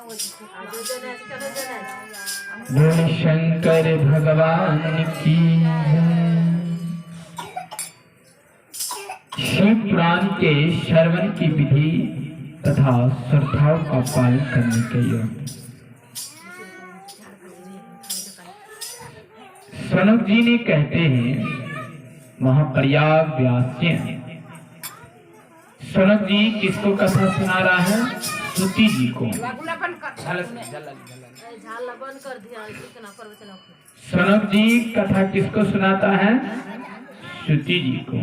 बोल शंकर भगवान की शिव पुराण के श्रवण की विधि तथा श्रद्धाओं का पालन करने के योग। सनक जी ने कहते हैं महाप्रयाग व्यास जी। सनक जी किसको कथा सुना रहा है? सुति जी को। सनक जी कथा किसको सुनाता है? सुति जी को।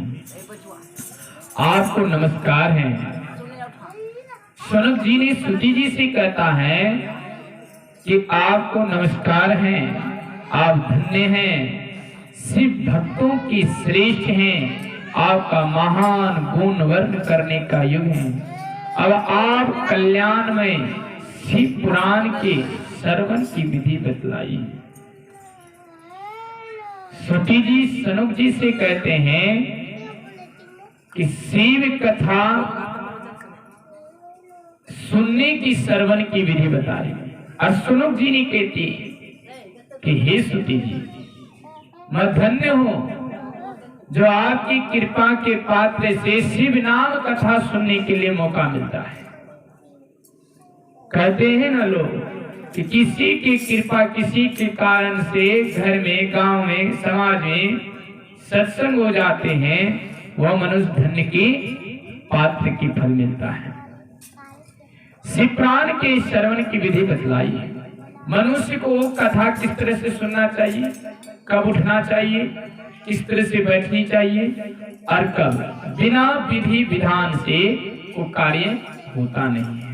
आपको नमस्कार है। सनक जी ने सुति जी से कहता है कि आपको नमस्कार है, आप धन्य हैं, शिव भक्तों की श्रेष्ठ हैं, आपका महान गुण वर्ण करने का युग है। अब आप कल्याणमय शिव पुराण के श्रवण की विधि बतलाई। सुति जी सनक जी से कहते हैं कि शिव कथा सुनने की श्रवण की विधि बताई। और सनक जी ने कहती कि हे सुति जी, मैं धन्य हूं जो आपकी कृपा के पात्र से शिव नाम कथा सुनने के लिए मौका मिलता है। कहते हैं ना लोग कि किसी की कृपा, किसी के कारण से घर में, गांव में, समाज में सत्संग हो जाते हैं, वह मनुष्य धन्य की पात्र की फल मिलता है। शिव पुराण के श्रवण की विधि बतलाई है। मनुष्य को कथा किस तरह से सुनना चाहिए, कब उठना चाहिए, किस तरह से बैठनी चाहिए और कब। बिना विधि विधान से वो कार्य होता नहीं है।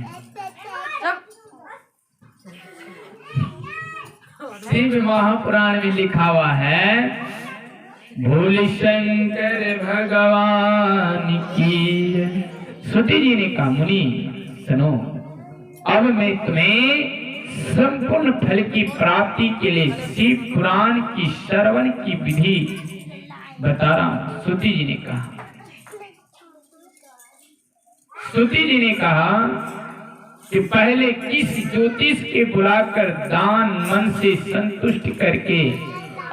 शिव महापुराण में लिखा हुआ है, भोले शंकर भगवान की। सुति जी ने कहा, मुनि सुनो, अब मैं तुम्हें संपूर्ण फल की प्राप्ति के लिए शिव पुराण की श्रवण की विधि बता रहा हूं। सुति जी ने कहा, सुति जी ने कहा कि पहले किस ज्योतिष के बुलाकर दान मन से संतुष्ट करके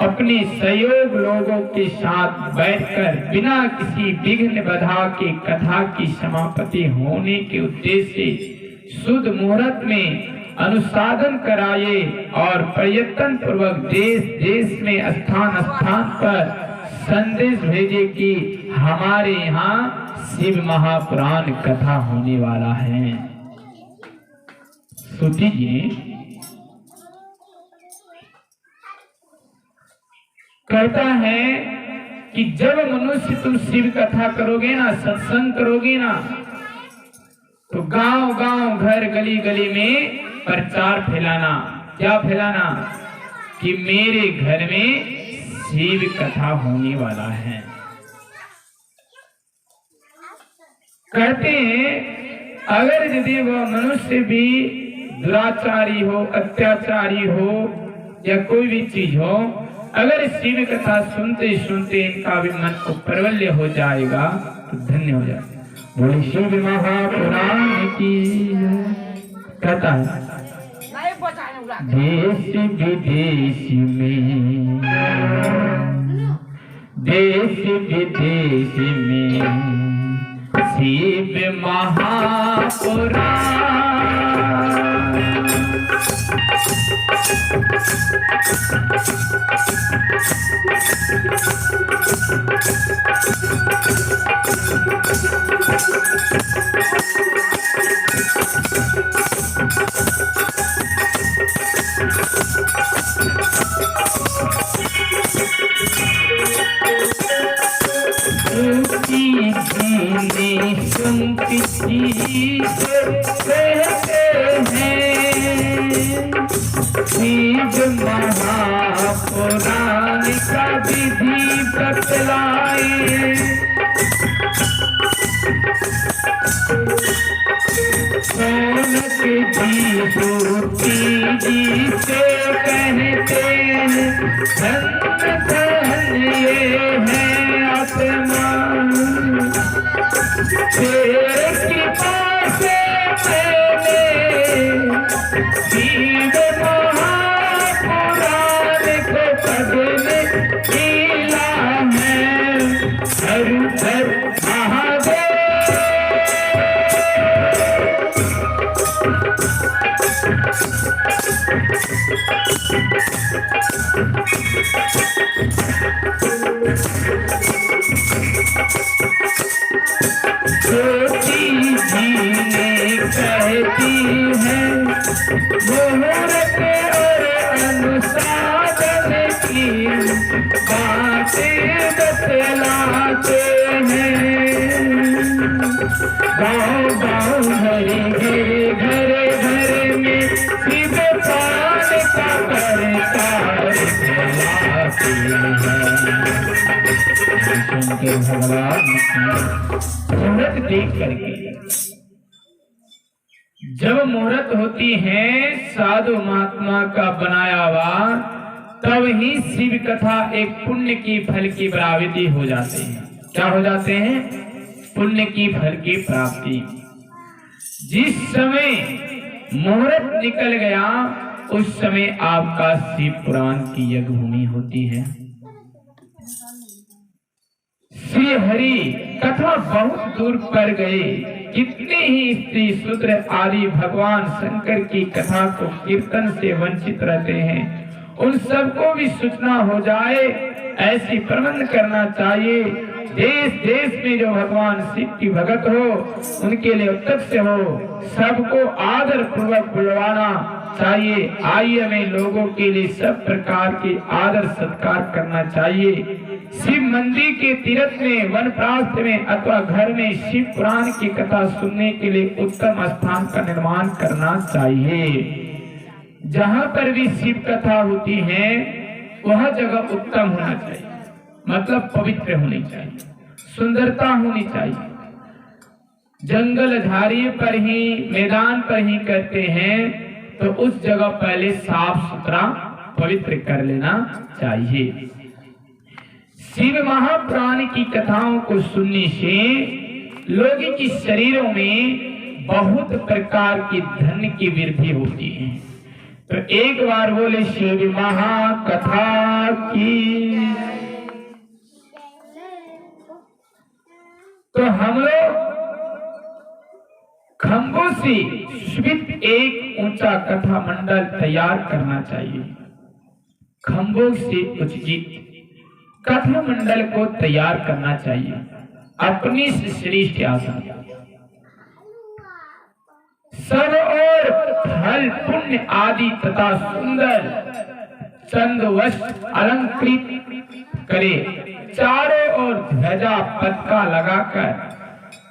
अपने सहयोग लोगों के साथ बैठकर बिना किसी विघ्न बाधा के कथा की समाप्ति होने के उद्देश्य से शुद्ध मुहूर्त में अनुसाधन कराए और प्रयत्न पूर्वक देश देश में स्थान स्थान पर संदेश भेजे कि हमारे यहाँ शिव महापुराण कथा होने वाला है। सुति जी कहता है कि जब मनुष्य तुम शिव कथा करोगे ना, सत्संग करोगे ना, तो गांव गांव, घर गली गली में प्रचार फैलाना। क्या फैलाना? कि मेरे घर में शिव कथा होने वाला है। कहते हैं अगर यदि वह मनुष्य भी दुराचारी हो, अत्याचारी हो या कोई भी चीज हो, अगर शिव कथा सुनते सुनते इनका भी मन को प्रबल्य हो जाएगा तो धन्य हो जाएगा। बोले शिव महापुराण की। कहता है देश विदेश में, देश विदेश में शिव महापुराण। शिव महापुराण का विधि बतलाए। सनक जी सुति जी से कहते हैं, धन्य धन्य ये है आत्मा, तेरी कृपा से मैंने ज्योति जी ने कहती है मुहूर्त और अनुसाधन की बातें बतलाते हैं। गाँव गाँव घरे घरे घरे घरे में शिव पान का प्रचार फैलाते हैं। शंकर भगवान मुहूर्त देख करके जब मुहूर्त होती है साधु महात्मा का बनाया हुआ, तब ही शिव कथा एक पुण्य की फल की प्राप्ति हो जाते हैं। क्या हो जाते हैं? पुण्य की फल की प्राप्ति। जिस समय मुहूर्त निकल गया उस समय आपका शिव पुराण की यज्ञ भूमि होती है। श्री हरि कथा बहुत दूर पर गए, कितने ही स्त्री शूद्र आदि भगवान शंकर की कथा को कीर्तन से वंचित रहते हैं। उन सबको भी सूचना हो जाए, ऐसी प्रबंध करना चाहिए। देश देश में जो भगवान शिव की भगत हो उनके लिए उत्सव हो, सबको आदर पूर्वक बुलवाना चाहिए। आइए में लोगों के लिए सब प्रकार के आदर सत्कार करना चाहिए। शिव मंदिर के तीर्थ में, वनप्रास्थ में अथवा घर में शिव पुराण की कथा सुनने के लिए उत्तम स्थान का निर्माण करना चाहिए। जहाँ पर भी शिव कथा होती है वह जगह उत्तम होना चाहिए, मतलब पवित्र होनी चाहिए, सुंदरता होनी चाहिए। जंगल झाड़ी पर ही, मैदान पर ही करते हैं तो उस जगह पहले साफ सुथरा पवित्र कर लेना चाहिए। शिव महापुराण की कथाओं को सुनने से लोगों के शरीरों में बहुत प्रकार की धन की वृद्धि होती है। तो एक बार बोले शिव महाकथा की। तो हम लोग खंभों से सुवित एक ऊंचा कथा मंडल तैयार करना चाहिए। खंभों से उचित कथा मंडल को तैयार करना चाहिए। अपनी श्रेष्ठ आसन सब और फल पुण्य आदि तथा सुंदर चंद वस्त्र अलंकृत करे, चारों ओर ध्वजा पताका लगाकर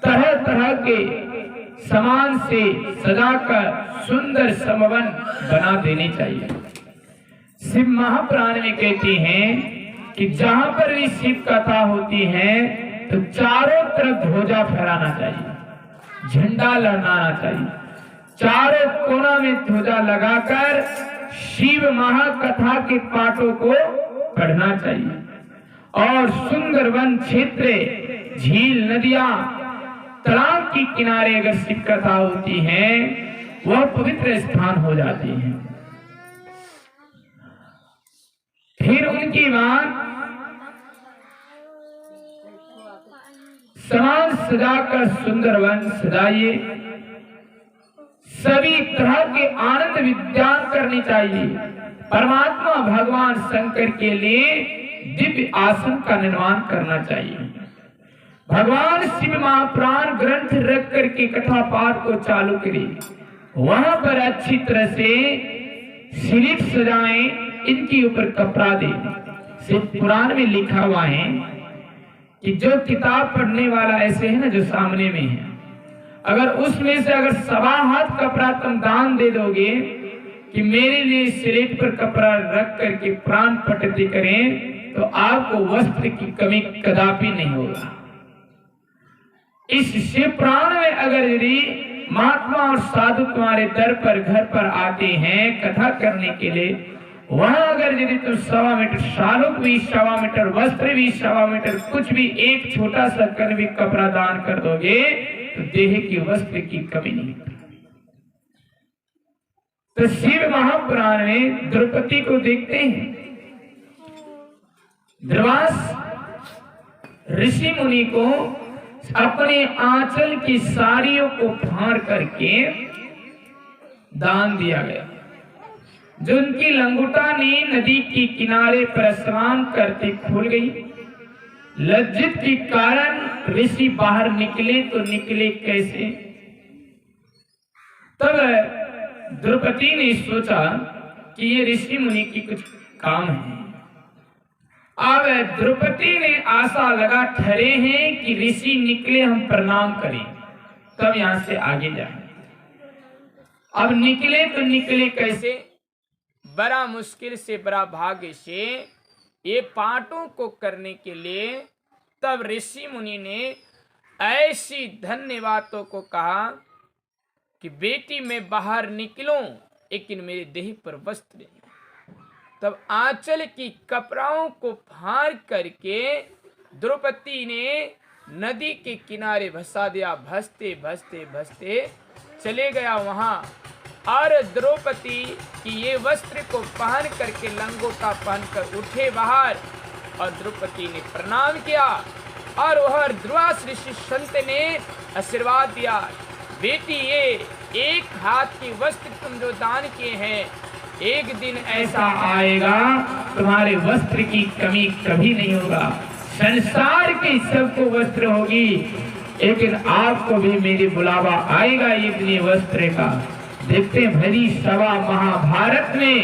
तरह तरह के सामान से सजाकर सुंदर समवन बना देनी चाहिए। शिव महापुराण में कहते हैं कि जहां पर भी शिव कथा होती है तो चारों तरफ ध्वजा फहराना चाहिए, झंडा लहराना चाहिए, चारों कोना में ध्वजा लगाकर शिव महाकथा के पाठों को पढ़ना चाहिए। और सुंदर वन क्षेत्र, झील, नदियां, तालाब के किनारे अगर शिव कथा होती है वह पवित्र स्थान हो जाती है। फिर उनकी बात सामान सजाकर सुंदर वन सजाइए। सभी तरह के आनंद विद्यान करनी चाहिए। परमात्मा भगवान शंकर के लिए दिव्य आसन का निर्माण करना चाहिए। भगवान शिव महापुराण ग्रंथ रख करके कथा पाठ को चालू करें। वहां पर अच्छी तरह से सीरीट सजाएं, इनके ऊपर कपड़ा दें। शिव पुराण में लिखा हुआ है कि जो किताब पढ़ने वाला ऐसे है ना, जो सामने में है, अगर उसमें से अगर 1.25 हाथ कपड़ा तुम दान दे दोगे कि मेरे लिए सिलेट पर कपड़ा रख करके प्राण पठित करें, तो आपको वस्त्र की कमी कदापि नहीं होगा। इस शिव पुराण में अगर यदि महात्मा और साधु तुम्हारे दर पर घर पर आते हैं कथा करने के लिए, वहां अगर यदि तुम 1.25 मीटर शालुक भी, 1.25 मीटर वस्त्र भी, 1.25 मीटर कुछ भी, एक छोटा सा कर भी कपड़ा दान कर दोगे तो देह की वस्त्र की कमी नहीं होती। तो शिव महापुराण में द्रौपदी को देखते हैं, द्रवास ऋषि मुनि को अपने आंचल की साड़ियों को फाड़ करके दान दिया गया। जो उनकी लंगोटा ने नदी के किनारे पर स्नान करते खुल गई। लज्जित के कारण ऋषि बाहर निकले तो निकले कैसे? तब द्रौपदी ने सोचा कि ये ऋषि मुनि की कुछ काम है। अब द्रौपदी ने आशा लगा ठहरे हैं कि ऋषि निकले हम प्रणाम करें तब यहां से आगे जाए। अब निकले तो निकले कैसे? बड़ा मुश्किल से, बड़ा भाग्य से ये पाठों को करने के लिए तब ऋषि मुनि ने ऐसी धन्य बातों को कहा कि बेटी मैं बाहर निकलूं लेकिन मेरे देह पर वस्त्र नहीं। तब आंचल की कपड़ाओं को फाड़ करके द्रौपदी ने नदी के किनारे भसा दिया। भसते भसते भसते चले गया वहां। और द्रौपदी की ये वस्त्र को पहन करके लंगोटा पहनकर उठे बाहर और द्रौपदी ने प्रणाम किया। और वह दुर्वास ऋषि संत ने आशीर्वाद दिया, बेटी ये एक हाथ की वस्त्र तुम जो दान किए हैं, एक दिन ऐसा आएगा तुम्हारे वस्त्र की कमी कभी नहीं होगा। संसार के सबको वस्त्र होगी लेकिन आपको भी मेरी बुलावा आएगा एक दिन वस्त्र का। देखते भरी सभा महाभारत में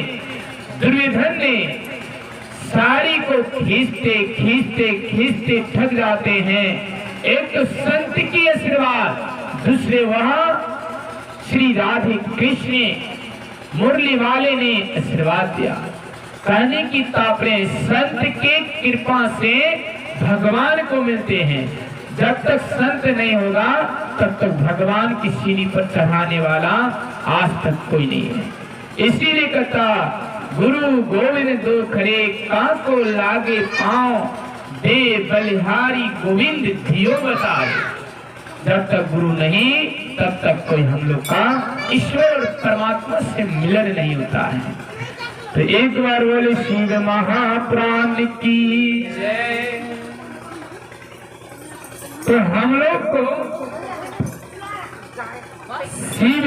दुर्योधन ने साड़ी को खींचते खींचते खींचते थक जाते हैं। एक तो संत की आशीर्वाद, दूसरे वहां श्री राधे कृष्ण मुरली वाले ने आशीर्वाद दिया। कहने की तात्पर्य संत के कृपा से भगवान को मिलते हैं। जब तक संत नहीं होगा तब तक भगवान की सीढ़ी पर चढ़ाने वाला आज तक कोई नहीं है। इसीलिए कहता गुरु गोविंद दो खरे काको लागे पांव, दे बलिहारी गोविंद धियो बताए। जब तक गुरु नहीं तब तक कोई हम लोग का ईश्वर परमात्मा से मिलन नहीं होता है। तो एक बार बोले शिव महाप्राण की जय। तो हम लोग को शिव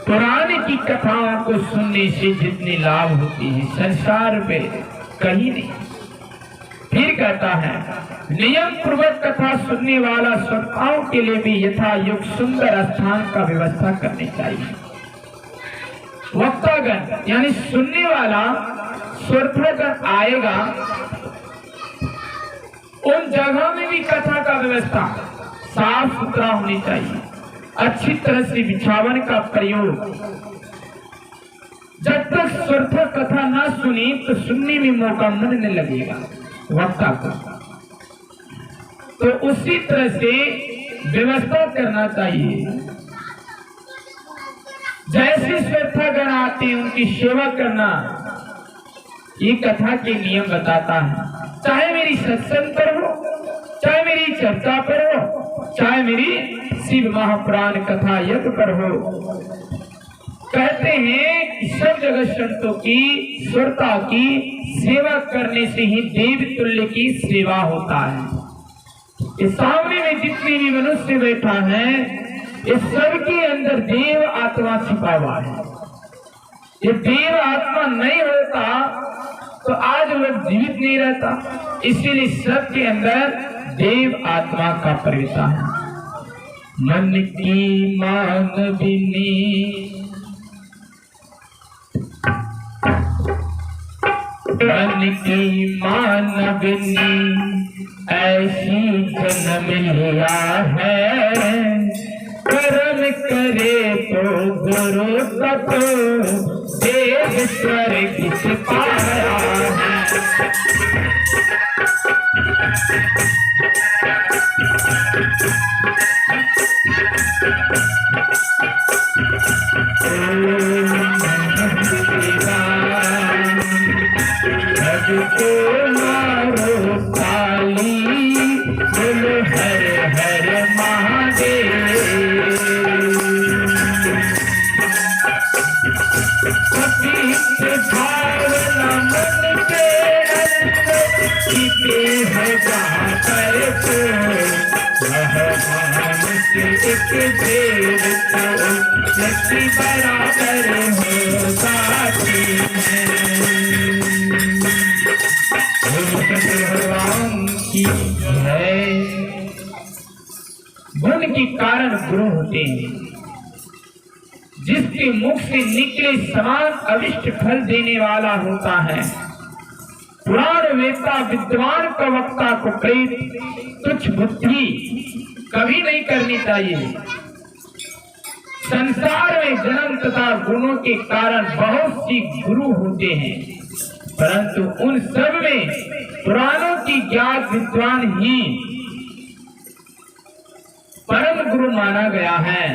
पुराण की कथाओं को सुनने से जितने लाभ होती है संसार पे कहीं नहीं। फिर कहता है नियम पूर्वक कथा सुनने वाला श्रोताओं के लिए भी यथा युग सुंदर स्थान का व्यवस्था करनी चाहिए। वक्तागण यानी सुनने वाला श्रोतागण आएगा, उन जगहों में भी कथा का व्यवस्था साफ सुथरा होनी चाहिए। अच्छी तरह से बिछावन का प्रयोग। जब तक श्रोता कथा ना सुनी तो सुनने में मौका मन नहीं लगेगा वक्ता को। तो उसी तरह से व्यवस्था करना चाहिए। जैसे श्रोतागण आते हैं उनकी सेवा करना ये कथा के नियम बताता है। चाहे मेरी सत्संग पर हो, चाहे मेरी चर्चा पर हो, चाहे मेरी शिव महापुराण कथा यज्ञ पर हो। कहते हैं कि सब जगह संतों की श्रोता की सेवा करने से ही देव तुल्य की सेवा होता है। इस सामने में जितने भी मनुष्य बैठा है इस सबके अंदर देव आत्मा छिपा हुआ है। ये देव आत्मा नहीं होता तो आज वो जीवित नहीं रहता। इसीलिए सबके अंदर देव आत्मा का प्रवेश है। मन की मानविनी मन की मानविनी ऐसी जन्म लिया है, कर्म करे तो गुरु तक देव स्वर्ग से पाया है। जगतो मारो काली बोलो हर हर महादेव। भावना मन के जीते है जहाँ पर तो भगवान के एक देव व्यक्ति बराबर हो साथी है। भगवान की है। गुण के कारण गुरु होते हैं। जिसके मुख से निकले समान अविष्ट फल देने वाला होता है। पुराण वेत्ता विद्वान का वक्ता को प्रेत तुच्छ बुद्धि कभी नहीं करनी चाहिए। संसार में जन्म तथा गुणों के कारण बहुत सी गुरु होते हैं, परंतु उन सब में पुराणों की ज्ञात विद्वान ही परम गुरु माना गया है।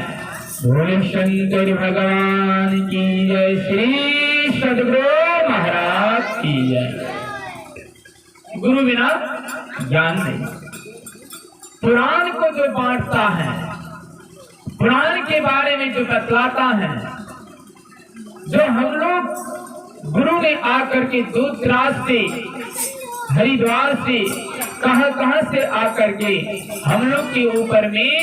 भोले शंकर भगवान की जय। श्री सद्गुरु महाराज की जय। गुरु बिना ज्ञान नहीं। पुराण को जो बांटता है, पुराण के बारे में जो बतलाता है, जो हम लोग गुरु ने आकर के दूरदराज से, हरिद्वार से, कहां से आकर के हम लोग के ऊपर में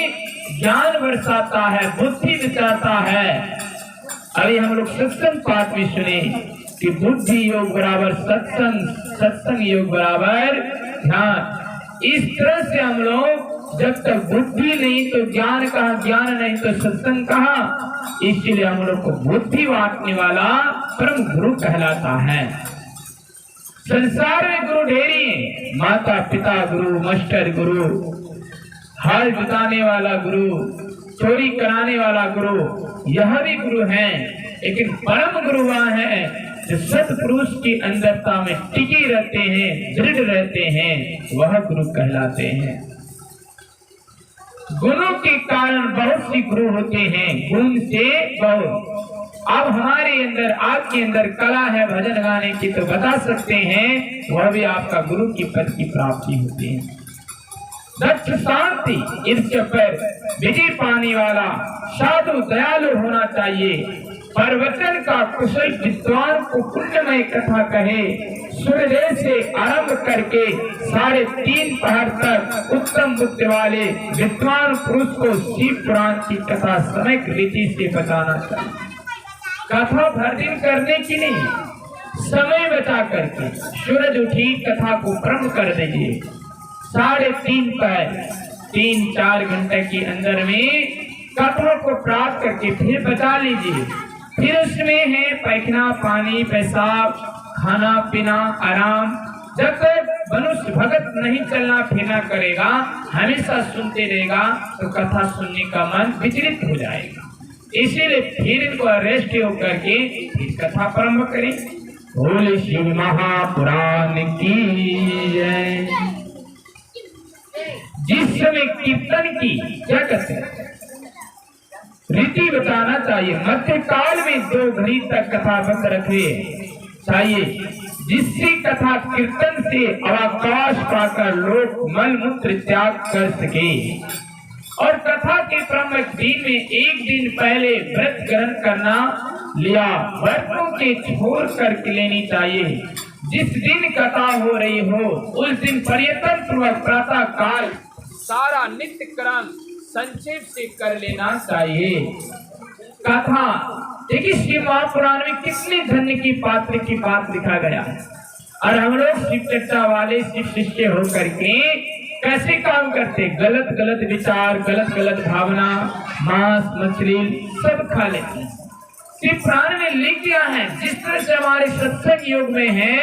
ज्ञान बरसाता है, बुद्धि बिताता है। अभी हम लोग सत्संग पाठ में सुने कि बुद्धि योग बराबर सत्संग, सत्संग योग बराबर ध्यान। इस तरह से हम लोग जब तक बुद्धि नहीं तो ज्ञान कहाँ, ज्ञान नहीं तो सत्संग कहाँ। इसलिए हम लोग को बुद्धि बांटने वाला परम गुरु कहलाता है। संसार में गुरु ढेरी है। माता पिता गुरु, मास्टर गुरु, हाल जुटाने वाला गुरु, चोरी कराने वाला गुरु, यह भी गुरु है। लेकिन परम गुरु वह है जो सत्पुरुष की अंदरता में टिके रहते हैं, दृढ़ रहते हैं, वह गुरु कहलाते हैं। गुणों के कारण बहुत सी गुरु होते हैं, गुण से बहुत। अब हमारे अंदर, आपके अंदर कला है भजन गाने की तो बता सकते हैं, वह भी आपका गुरु की पद की प्राप्ति होती है। दक्ष शांति इर्ष पर विजय पाने वाला साधु दयालु होना चाहिए। प्रवचन का कुशल विद्वान को पुण्यमय कथा कहे। सूर्योदय से आरंभ करके 3:30 पहर तक उत्तम बुद्धि वाले विद्वान पुरुष को शिव पुराण की कथा समय रीति से बताना चाहिए। कथा भर दिन करने की नहीं, समय बचा करके सूरज उठी कथा को प्रारंभ कर दीजिए। 3:30 पर 3-4 घंटे के अंदर में कथा को प्राप्त करके फिर बचा लीजिए। फिर उसमें है पैखाना, पानी, पेशाब, खाना पीना, आराम। जब तक मनुष्य भगत नहीं चलना फिरना करेगा, हमेशा सुनते रहेगा, तो कथा सुनने का मन विचलित हो जाएगा। इसीलिए फिर इनको रेस्ट होकर के फिर कथा प्रारंभ करें। बोले शिव महापुराण की जय। जिस समय कीर्तन की क्या कहते हैं रीति बताना चाहिए। मध्य काल में 2 घड़ी तक कथा बंद रखे चाहिए, जिससे कथा कीर्तन से अवकाश पाकर लोग मल मूत्र त्याग कर सके। और कथा के प्रमुख दिन में 1 दिन पहले व्रत ग्रहण करना लिया, व्रतों के छोड़ करके लेनी चाहिए। जिस दिन कथा हो रही हो उस दिन प्रयत्न पूर्वक प्रातः काल सारा नित्य क्रम संक्षेप से कर लेना चाहिए। कथा देखिए, शिव महापुराण में कितने धन्य की पात्र की बात लिखा गया है। और हम लोग शिव चर्चा वाले, शिव शिष्य होकर के कैसे काम करते, गलत गलत विचार, गलत गलत भावना, मांस मछली सब खा लेते हैं। शिव पुराण में लिख दिया है, जिस तरह से हमारे सत्संग योग में है,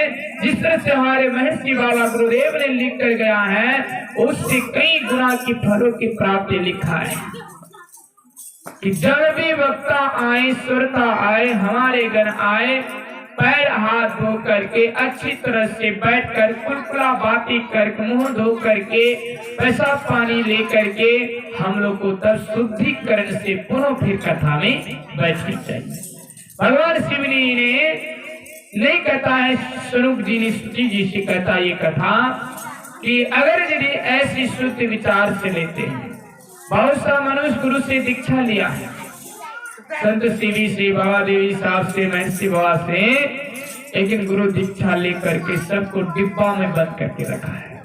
जिस तरह से हमारे महर्षि बाबा गुरुदेव ने लिख कर गया है, उससे कई गुना की फलों की प्राप्ति लिखा है कि जब भी वक्ता आए, सुरता आए, हमारे घर आए, पैर हाथ धो करके अच्छी तरह से बैठकर कुलकुला बाती करके मुंह धो करके पेशाब पानी ले करके हम लोग को तब शुद्धिकरण से पुनः फिर कथा में बैठनी चाहिए। भगवान शिव ने नहीं कहता है, स्वरूप जी ने जी से कहता ये कथा कि अगर यदि ऐसी शुद्ध विचार से लेते हैं, बहुत सा मनुष्य गुरु से दीक्षा लिया है, संत सीवी से, बाबा देवी साहब से, महर्षि बाबा से, लेकिन गुरु दीक्षा लेकर के सबको डिब्बा में बंद करके रखा है।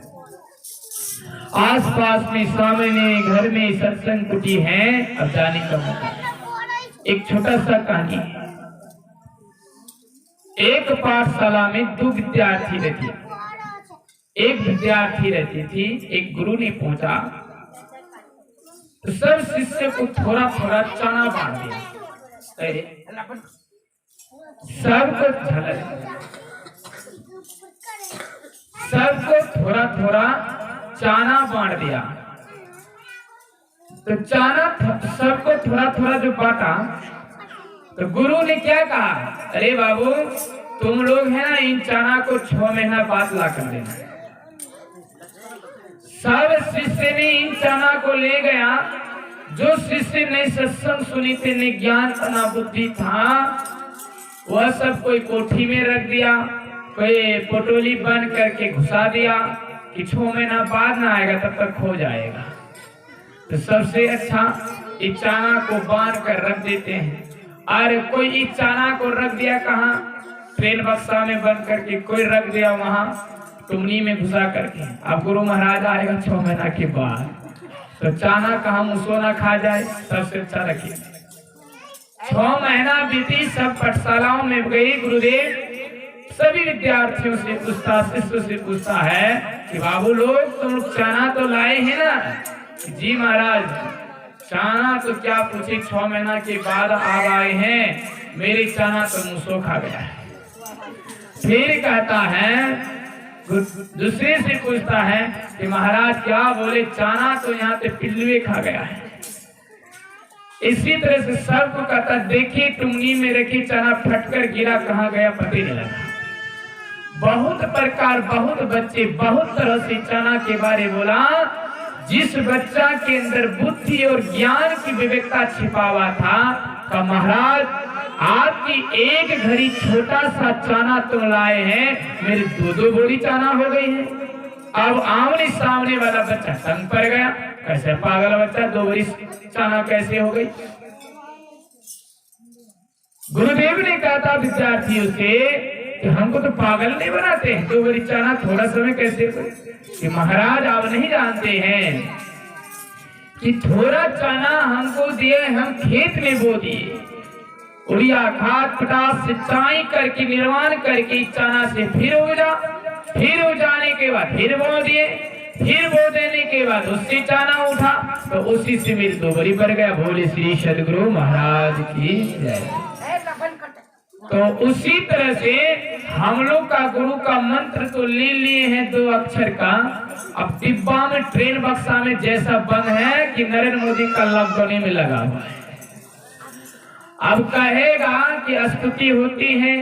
आसपास में सामने घर में सत्संग कुटी है, अब जाने का मौका। एक छोटा सा कहानी है। एक पाठशाला में दो विद्यार्थी रहते, एक विद्यार्थी रहती थी। एक गुरु ने पूछा तो सब शिष्य को थोड़ा थोड़ा चना बांट दिया, सबको सबको थोड़ा थोड़ा चना बांट दिया। तो चना सबको थोड़ा थोड़ा जो बांटा, तो गुरु ने क्या कहा, अरे बाबू तुम लोग है ना, इन चना को 6 महीना बाद ला कर देना। सब शिष्य ने इन चना को ले गया। जो शिष्य ने सत्संग सुनी थी, ने ज्ञान ना बुद्धि था, वह सब कोई कोठी में रख दिया, कोई पोटोली बंद करके घुसा दिया कि 6 महीना बाद ना आएगा तब तक खो जाएगा। तो सबसे अच्छा इस चना को बांध कर रख देते हैं। और कोई इस चना को रख दिया कहाँ, ट्रेन बक्सा में बंद करके, कोई रख दिया वहां टुमनी में घुसा करके। अब गुरु महाराज आएगा 6 महीना के बाद, तो चना कहाँ मुसो ना खा जाए, सबसे अच्छा रखिए। 6 महीना बीती, सब पाठशालाओं में गई। गुरुदेव सभी विद्यार्थियों से पूछता, शिष्य से पूछता है कि बाबू लोग तुम चना तो लाए हैं ना? जी महाराज, चना तो क्या पूछे, 6 महीना के बाद आ आए हैं, मेरे चना तो मुसो खा गया है। फिर कहता है, दूसरे से पूछता है कि महाराज क्या बोले, चना तो यहाँ पे पिल्लुए खा गया है। इसी तरह से सबको कहता, देखिए टुंगनी में रखी चना फटकर गिरा, कहाँ गया पता नहीं लगा। बहुत प्रकार, बहुत बच्चे, बहुत तरह से चना के बारे बोला। जिस बच्चा के अंदर बुद्धि और ज्ञान की विवेकता छिपा हुआ था, का महाराज आपकी एक घड़ी छोटा सा चना तुम लाए हैं, मेरी 2-2 बोरी चना हो गई है। अब आमने सामने वाला बच्चा तंग पड़ गया, कैसे पागल बच्चा, 2 बोरी चना कैसे हो गई? गुरुदेव ने कहा था विद्यार्थियों से कि हमको तो पागल नहीं बनाते, 2 बोरी चना थोड़ा समय कैसे हो? कि महाराज आप नहीं जानते हैं कि थोड़ा चना हमको दिए, हम खेत में बो दिए, उड़िया खाद पटास सिंचाई करके निर्माण करके चना से फिर उगा, फिर उगाने के बाद फिर बो दिए, फिर बो देने के बाद उससे चना उठा, तो उसी से मेरी 2 बोरी बढ़ गया। बोले श्री सदगुरु महाराज की जय। तो उसी तरह से हम लोग का गुरु का मंत्र तो ले लिए हैं 2 अक्षर का, अब डिब्बा में ट्रेन बक्सा में जैसा बंद है कि नरेंद्र मोदी का लॉकडाउन में लगा हुआ है। अब कहेगा कि स्तुति होती है,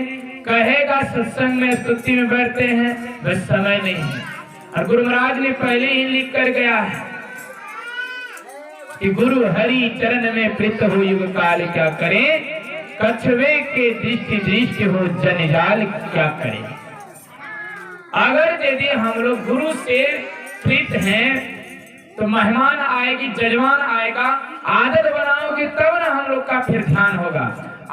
कहेगा सत्संग में स्तुति में बैठते हैं, बस समय नहीं है। और गुरु महाराज ने पहले ही लिख कर गया है कि गुरु हरि चरण में प्रीत हो युग काल क्या करें, कछुए के दृष्टि हो जंजाल क्या करें। अगर यदि हम लोग गुरु से प्रीत हैं तो मेहमान आएगी, जजमान आएगा, आदत बनाओगे तब ना हम लोग का फिर ध्यान होगा।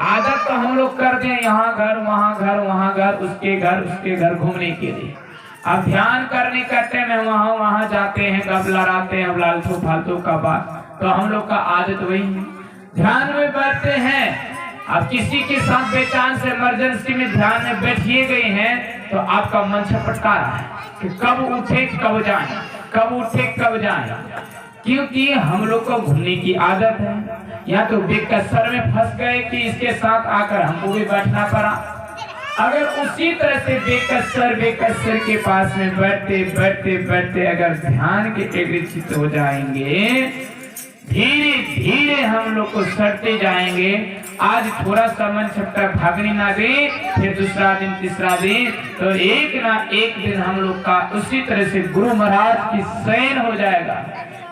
आदत तो हम लोग कर दें, यहाँ घर वहाँ घर वहाँ घर, उसके घर घूमने के लिए। अब ध्यान करने का टाइम है, वहाँ जाते हैं, कब लड़ाते हैं, लालतू फालतू का बात, तो हम लोग का आदत वही है। ध्यान में बैठते हैं, अब किसी के साथ बेचान से इमरजेंसी में ध्यान में बैठिए गए हैं, तो आपका मन छटपटा रहा है कि कब उठे कब जाए, कब उठे कब जाए, क्योंकि हम लोग को घूमने की आदत है। या तो बेकसर में फंस गए कि इसके साथ आकर हमको भी बैठना पड़ा। अगर उसी तरह से बेकसर के पास में बैठते बैठते बैठते अगर ध्यान के एग्रचित हो जाएंगे, धीरे धीरे हम लोग को सड़ते जाएंगे। आज थोड़ा सा मन छपटा भागने ना दे, फिर दूसरा दिन तीसरा दिन, तो एक ना एक दिन हम लोग का उसी तरह से गुरु महाराज की शयन हो जाएगा।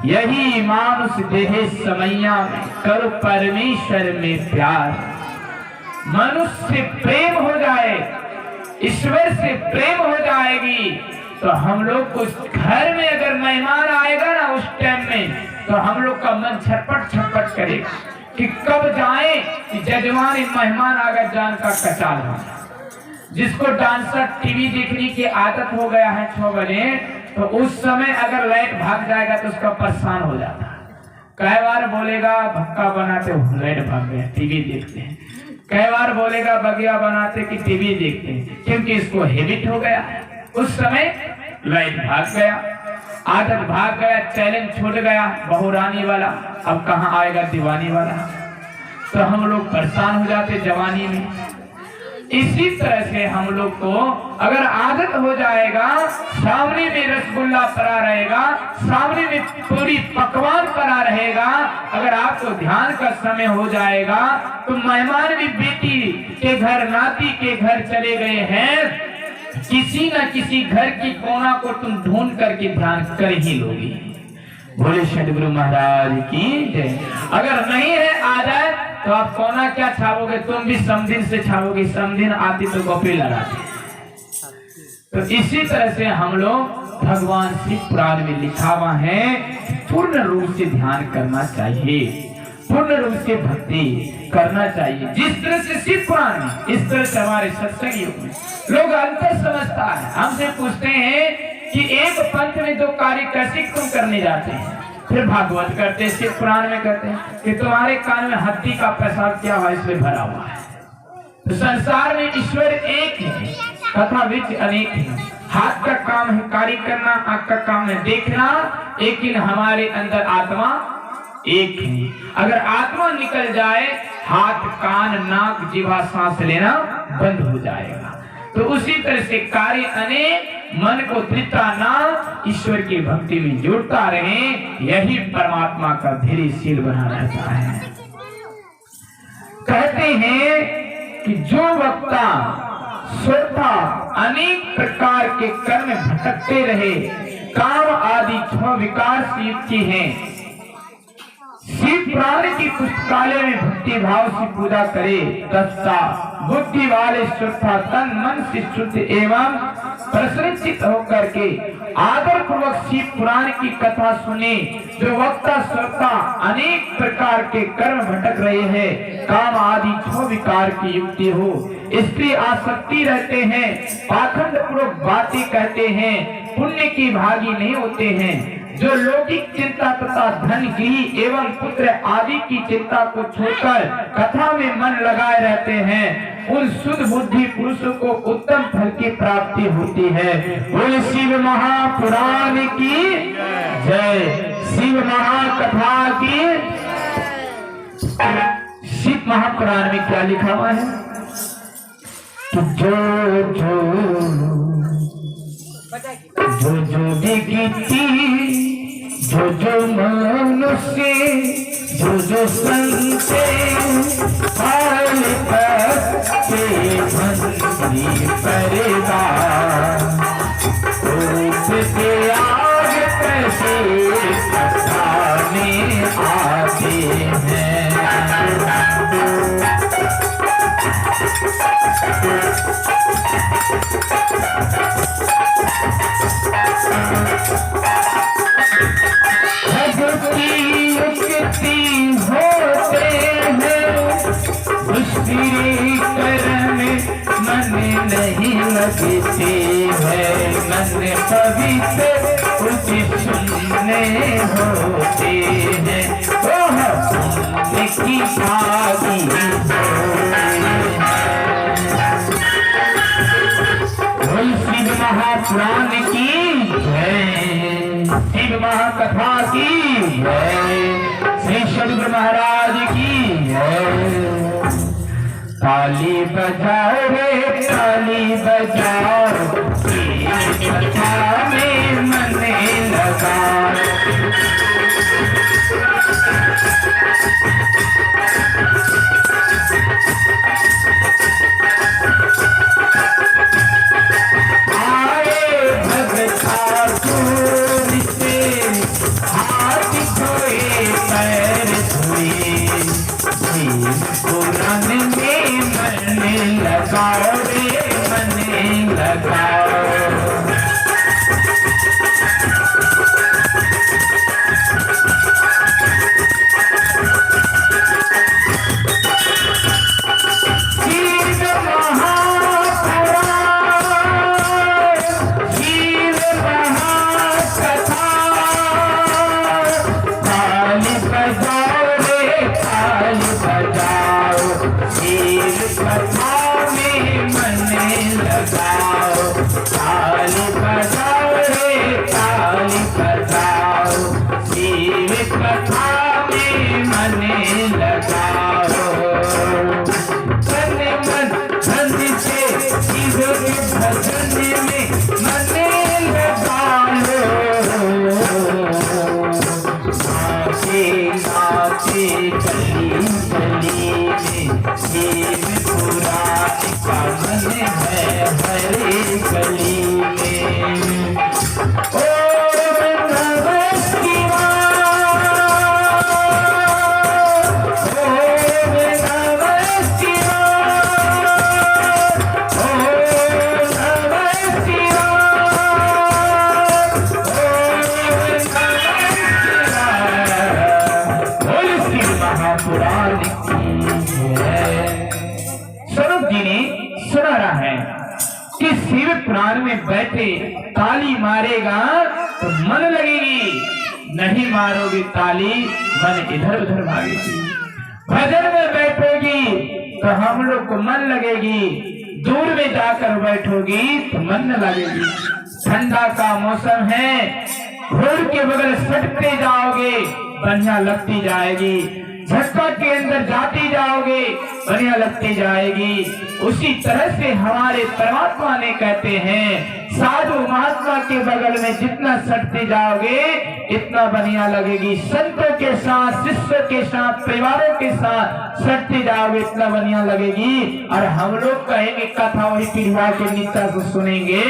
यही मानुष देहे समैया में करो परमेश्वर में प्यार। मनुष्य से प्रेम हो जाए, ईश्वर से प्रेम हो जाएगी, तो हम लोग को घर में अगर मेहमान आएगा ना उस टाइम में, तो हम लोग का मन छटपट करेगा कि कब जाए कि जजमान मेहमान आ गया, जान का कचाल हो। जिसको डांसर टीवी देखने की आदत हो गया है 6 बजे, तो उस समय अगर लाइट भाग जाएगा तो उसका परेशान हो जाता है। कई बार बोलेगा भक्का बनाते हुलैड भाग गया, टीवी देखते हैं। कई बार बोलेगा बगिया बनाते कि टीवी देखते हैं, क्योंकि इसको हैबिट हो गया। उस समय लाइट भाग गया, आदत भाग गया, चैलेंज छूट गया बहुरानी वाला, अब कहाँ आएगा दीवानी वाला। तो हम लोग परेशान हो जाते जवानी में। इसी तरह से हम लोग को अगर आदत हो जाएगा, सामने में रसगुल्ला पड़ा रहेगा, सामने में पूरी पकवान पड़ा रहेगा, अगर आपको ध्यान का समय हो जाएगा तो मेहमान भी बेटी के घर, नाती के घर चले गए हैं, किसी न किसी घर की कोना को तुम ढूंढ करके ध्यान कर ही लोगे। बोले सदगुरु महाराज की जय। अगर नहीं है आदत तो आप कोना क्या छापोगे, तुम भी समदिन से छापोगे, समदिन आती तो गोपी लगाते। तो इसी तरह से हम लोग भगवान शिव पुराण में लिखा हुआ है, पूर्ण रूप से ध्यान करना चाहिए, पूर्ण रूप से भक्ति करना चाहिए। जिस तरह से शिव पुराण में, इस तरह से हमारे सत्संग युग में लोग अंतर समझता है। हमसे पूछते हैं कि एक पंथ में दो कार्य कैसे तुम करने जाते हैं, फिर भागवत करते, शिव पुराण में कहते हैं कि तुम्हारे कान में हत्ती का पेशाब क्या हुआ, इसमें भरा हुआ है। तो संसार में ईश्वर एक है, कथा विच अनेक है। हाथ का काम है कार्य करना, आंख का काम है देखना, लेकिन हमारे अंदर आत्मा एक है। अगर आत्मा निकल जाए, हाथ, कान, नाक, जीवा, सांस लेना बंद हो जाएगा। तो उसी तरह से कार्य अनेक, मन को तृप्ता ना, ईश्वर की भक्ति में जुड़ता रहे, यही परमात्मा का धैर्यशील बना रहता है। कहते हैं कि जो वक्ता श्रोता अनेक प्रकार के कर्म भटकते रहे, काम आदि 6 विकार से युक्त हैं, शिव पुराण की पुस्तकालय में भक्ति भाव से पूजा करे, तथा बुद्धि वाले श्रोता तन मन से शुद्ध एवं प्रसन्नचित होकर के आदर पूर्वक शिव पुराण की कथा सुने। जो वक्ता श्रोता अनेक प्रकार के कर्म भटक रहे हैं, काम आदि 6 विकार की युक्ति हो, स्त्री आसक्ति रहते हैं, पाखंड पूर्वक बातें कहते हैं, पुण्य की भागी नहीं होते हैं, जो लौकिक चिंता तथा धन गृह एवं पुत्र आदि की चिंता को छोड़कर कथा में मन लगाए रहते हैं, उन शुद्ध बुद्धि पुरुषों को उत्तम फल की प्राप्ति होती है। बोले शिव महापुराण की जय, शिव महाकथा की। शिव महापुराण में क्या लिखा हुआ है? तो जो विगति, जो मनुष्य, जो संते पाल के मंत्री परिवार, उससे आग कैसे कथा में आते हैं। भक्ति युक्ति होते हैं, दूसरी कर्म मन नहीं लगते हैं, मन पवित्र उचित सुनने होते हैं, वह पुण्य की भागी शिव महापुराण की जय, शिव महाकथा की जय, श्री सदगुरु महाराज की जय। ताली बजाओ रे ताली बजाओ, कथा में मन लगा, पुराण में मन लगाओ रे मन लगाओ। शिव महापुराण, शिव महाकथा, ताली कथा में मन लगाओ, ताली बजाओ रे ताली बजाओ, शिव कथा में मन लगाओ। तन मन धन से शिव के भजन में मन लगाओ, नाचे गली गली में शिव पुराण का मन है हरे गली में। ओम नमः शिवाय, ओम नमः शिवाय, ओम नमः शिवाय, ओम नमः शिवाय। महापुराण की है। स्वरूप जी ने सुना रहा है कि शिव पुराण में बैठे ताली मारेगा तो मन लगेगी, नहीं मारोगे ताली मन इधर उधर भागेगी। भजन में बैठोगी तो हम लोग को मन लगेगी, दूर में जाकर बैठोगी तो मन न लगेगी। ठंडा का मौसम है, घोड़ के बगल सटते जाओगे बढ़िया लगती जाएगी, झटका के अंदर जाती जाओगे बढ़िया लगती जाएगी। उसी तरह से हमारे परमात्मा ने कहते हैं, साधु महात्मा के बगल में जितना सटते जाओगे इतना बढ़िया लगेगी। संतों के साथ, शिष्यों के साथ, परिवारों के साथ सटते जाओगे इतना बढ़िया लगेगी। और हम लोग कहेंगे कथा वही पिढ़वा के नित्य को सुनेंगे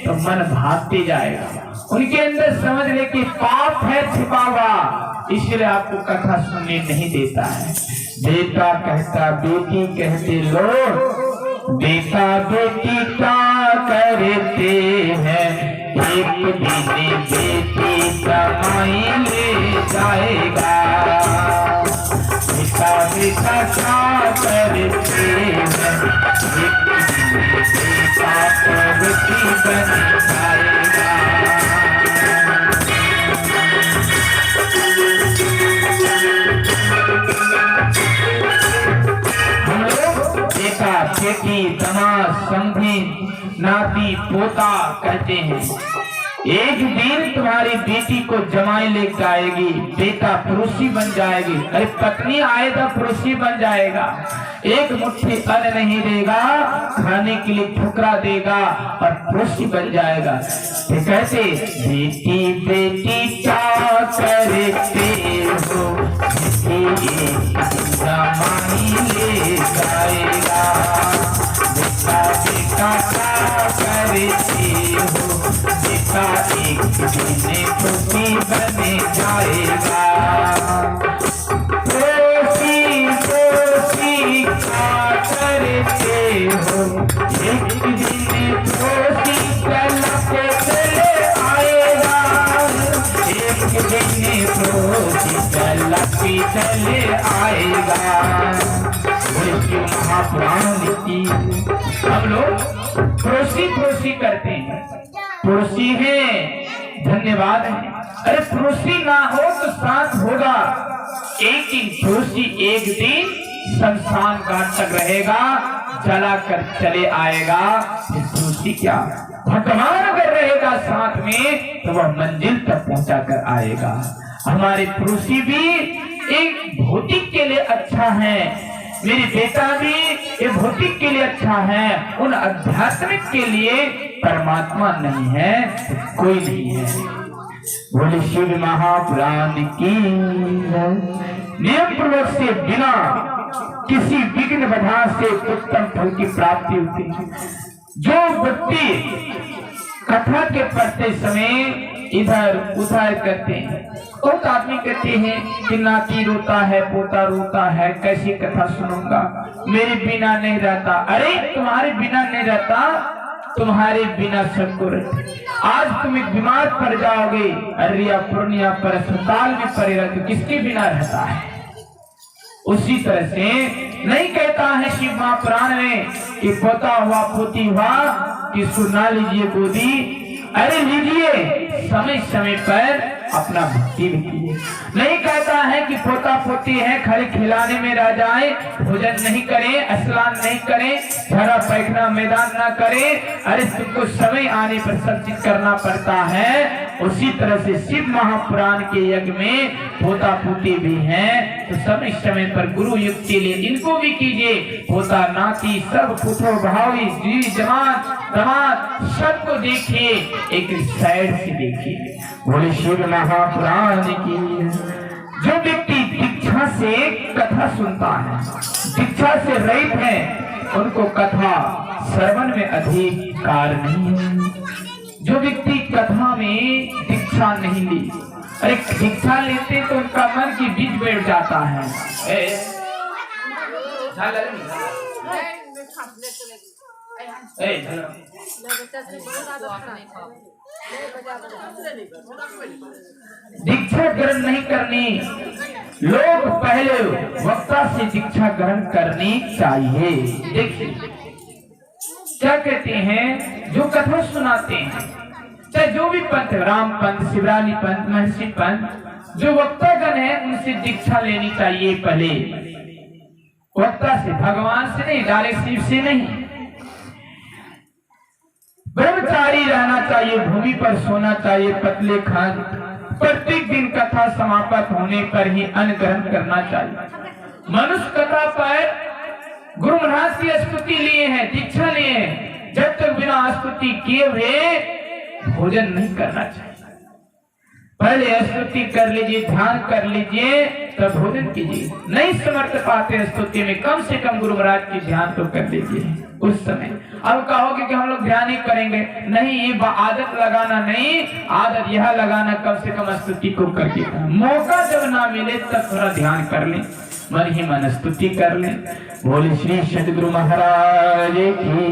तो मन भागते जाएगा। उनके अंदर समझ ले कि पाप है छिपा हुआ, इसलिए आपको कथा सुनने नहीं देता है। बेटा कहता बेटी कहते लोग, बेटा बेटी का करते हैं, एक दिन बेटी कमाई ले जाएगा। बेटा बेटा क्या करते हैं, एक दिन बेटा बेटी बन जाएगा। बेटी, दामाद, समधी, नाती, पोता कहते हैं। एक दिन तुम्हारी बेटी को जमाई लेकर आएगी, बेटा पुरुषी बन जाएगी। अरे पत्नी आए तो पुरुषी बन जाएगा। एक मुट्ठी अन्न नहीं देगा, खाने के लिए ठुकरा देगा और पुरुषी बन जाएगा। तो कहते बेटी बेटी क्या करते हो, जमाई ले जाएगा। बेटा बेटा क्या करते हो, बेटा एक दिन खुशी बन जाएगा। दोषी दोषी क्या करते हो, एक दिन दोषी चलते चले आएगा। एक दिन दोषी चलते चले आएगा। महापुराण की हम लोग प्रोसी करते हैं, प्रोसी है धन्यवाद है। अरे प्रोसी ना हो तो साथ होगा। एक दिन प्रोसी एक दिन शमशान घाट तक रहेगा, जला कर चले आएगा। प्रोसी क्या, भगवान अगर रहेगा साथ में तो वह मंजिल तक पहुंचा कर आएगा। हमारे प्रोसी भी एक भौतिक के लिए अच्छा है, मेरी बेटा भी ये भौतिक के लिए अच्छा है, उन आध्यात्मिक के लिए परमात्मा नहीं है, कोई नहीं है। बोले शिव महापुराण की। नियम पूर्वक से बिना किसी विघ्न बाधा से उत्तम फल की प्राप्ति होती है। जो व्यक्ति कथा के पढ़ते समय इधर उधर करते हैं, बहुत आदमी कहते हैं कि नाती रोता है, पोता रोता है, कैसी कथा सुनूंगा, मेरे बिना नहीं रहता। अरे तुम्हारे बिना नहीं रहता, तुम्हारे बिना सबको रहते। आज तुम एक बीमार पड़ जाओगे, अरिया पूर्णिया पर अस्पताल में पड़े रहते, किसके बिना रहता है। उसी तरह से नहीं कहता है शिव महापुराण में कि पोता हुआ पोती हुआ कि सुना लीजिए गोदी। अरे लीजिए, समय समय पर अपना भक्ति भी कीजिए। नहीं कहता है कि पोता पोती है खाली खिलाने में रह जाए, भोजन नहीं करें, स्नान नहीं करें, झरा पैखना मैदान ना करें। अरे तुमको समय आने पर सब चीज करना पड़ता है। उसी तरह से शिव महापुराण के यज्ञ में पोता पोती भी हैं, तो समय समय पर गुरु युक्त के लिए इनको भी कीजिए। पोता नाती सब पुत्रो भावी जी जवान दमाद सबको देखिए, एक साइड से देखिए। बोले शिव महापुराण की। जो व्यक्ति दीक्षा से कथा सुनता है, दीक्षा से रहित है, उनको कथा श्रवण में अधिकार नहीं है। जो व्यक्ति कथा में दीक्षा नहीं ली, अरे दीक्षा लेते तो उनका मन की बीच बैठ जाता है। दीक्षा ग्रहण नहीं करनी, लोग पहले वक्ता से दीक्षा ग्रहण करनी चाहिए। देखिए क्या कहते हैं, जो कथा सुनाते हैं, चाहे जो भी पंथ, राम पंथ, शिवरानी पंथ, महर्षि पंथ, जो वक्तागण है उनसे दीक्षा लेनी चाहिए। पहले वक्ता से, भगवान से नहीं, डायरेक्ट शिव से नहीं। ब्रह्मचारी रहना चाहिए, भूमि पर सोना चाहिए, पतले खान, प्रत्येक दिन कथा समाप्त होने पर ही अन्न ग्रहण करना चाहिए। मनुष्य कथा पर गुरु महाराज की स्तुति लिए हैं, दीक्षा लिए हैं, जब तक बिना स्तुति किए हुए भोजन नहीं करना चाहिए। पहले स्तुति कर लीजिए, ध्यान कर लीजिए, तब भोजन कीजिए। नहीं समर्थ पाते स्तुति में, कम से कम गुरु महाराज की ध्यान तो कर लीजिए उस समय। अब कहोगे कि हम लोग ध्यान नहीं करेंगे, नहीं, ये आदत लगाना नहीं, आदत यह लगाना कम से कम स्तुति को करके। मौका जब ना मिले तब थोड़ा ध्यान कर ले, मन ही मन स्तुति कर ले। बोले श्री सद्गुरु महाराज की।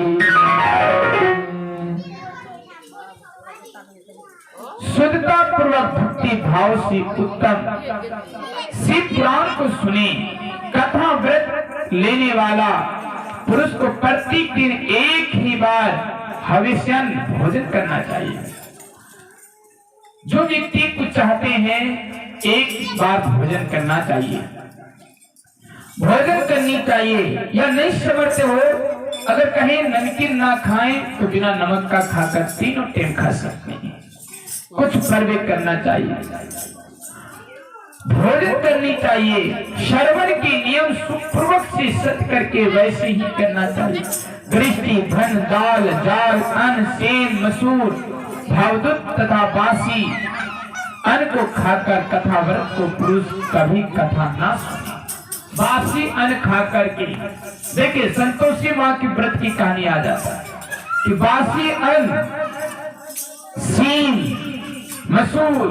शुद्धता पूर्वक भक्ति भाव से उत्तम शिव पुराण को सुने। कथा व्रत लेने वाला पुरुष को प्रत्येक दिन एक ही बार हविष्यन्न भोजन करना चाहिए। जो व्यक्ति कुछ चाहते हैं एक बार भोजन करना चाहिए, भोजन करनी चाहिए। या नहीं समर्थ हो, अगर कहीं नमकीन ना खाएं तो बिना नमक का खाकर तीनों टाइम खा सकते हैं। कुछ सर्वे करना चाहिए, भोजन करनी चाहिए। श्रवण के नियम सुपूर्वक से सत्य करके वैसे ही करना चाहिए। दृष्टि, धन, दाल, जाल, अन्न, सेम, मसूर, भावदूत तथा बासी अन्न को खाकर कथा व्रत को पुरुष कभी कथा ना सुने। बासी अन्न खा करके देखिए, संतोषी माँ की व्रत की कहानी आ जाता है कि बासी अन्न, सीम, मसूर,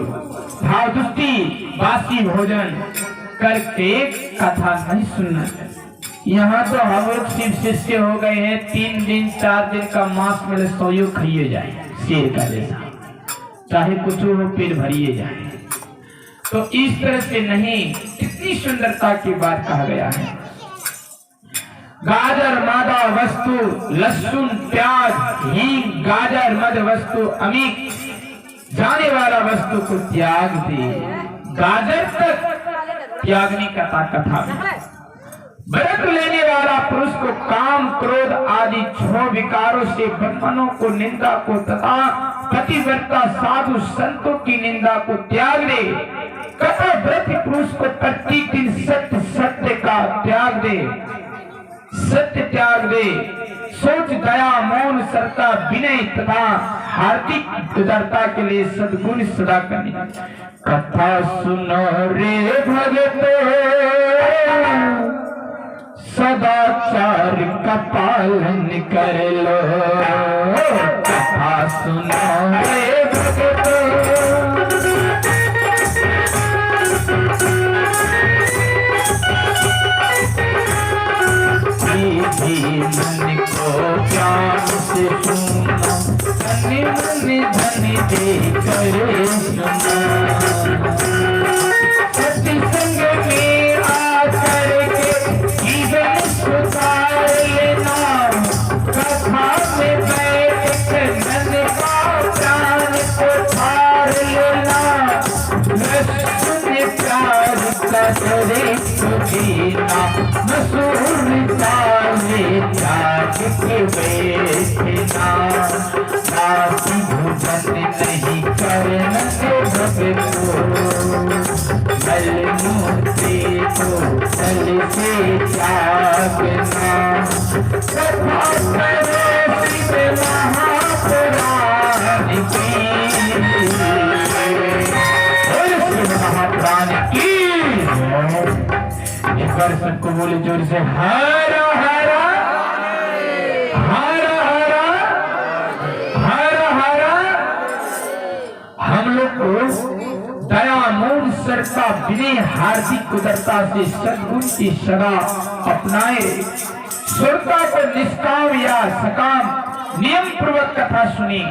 भावदुष्टि, बासी भोजन करके कथा नहीं सुनना चाहिए। यहाँ तो हम लोग शिव शिष्य हो गए हैं, 3 दिन 4 दिन का मांस मिले सोयो खाइए जाए, शेर का जैसा, चाहे कुछ हो पेट भरिए जाए। तो इस तरह से नहीं, कितनी सुंदरता की बात कहा गया है। गाजर मादा वस्तु, लहसुन, प्याज, हींग, गाजर मद वस्तु, अमीक जाने वाला वस्तु को त्याग दे। गाजर तक त्यागने का कथा में व्रत लेने वाला पुरुष को काम, क्रोध आदि 6 विकारों से बंधनों को, निंदा को तथा पतिव्रता साधु संतों की निंदा को त्याग दे। कथा व्रत पुरुष को प्रत्येक दिन सत्य सत्य का त्याग दे, सत्य त्याग दे। सोच, दया, मौन, सरता, विनय तथा हार्दिक उदारता के लिए सद्गुण सदा करनी। कथा सुनो रे भगतो, सदाचार का पालन कर लो। कथा सुनो रे भगतो, मन को प्यार से सुना, मन धन दे कर सुना। सत्संग में आकर के जीवन सुधार लेना, कथा में बैठ कर मन का प्राण को थार लेना। बैठना, बासी भोजन नहीं करना भगतो, मल मूत्र को तल से त्यागना, कथा करो शिव महापुराण की, महापुराण की। एक बार सबको बोले जोर से, हर हर हर हर हर हर। हम लोग को दयामूल सरता विनय हार्दिक उदरता से सद्गुण की सदा अपनाए, श्रोता को निष्काम या सकाम नियम पूर्वक कथा सुनी।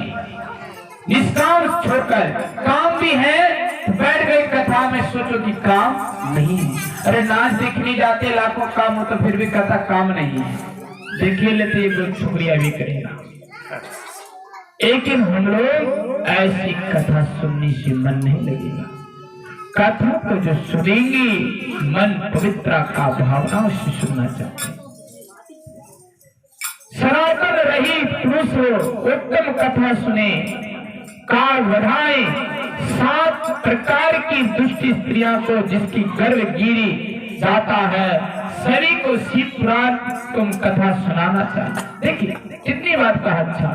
निष्काम छोड़कर काम भी है तो बैठ गए कथा में, सोचो कि काम नहीं है। अरे नाच देखने जाते लाखों काम हो तो फिर भी कथा काम नहीं है, देखिए लेते एक शुक्रिया भी करेगा। लेकिन हम लोग ऐसी कथा सुनने से मन नहीं लगेगा। कथा को जो सुनेंगे मन पवित्र का भावनाओं से सुनना चाहते हैं। सनातन रही पुरुष हो उत्तम कथा सुने, काल बढ़ाए 7 प्रकार की दुष्ट स्त्रियां को जिसकी गर्भ गिरी जाता है, सभी को शिव पुराण तुम कथा सुनाना चाहिए। देखिए कितनी बात कहा। अच्छा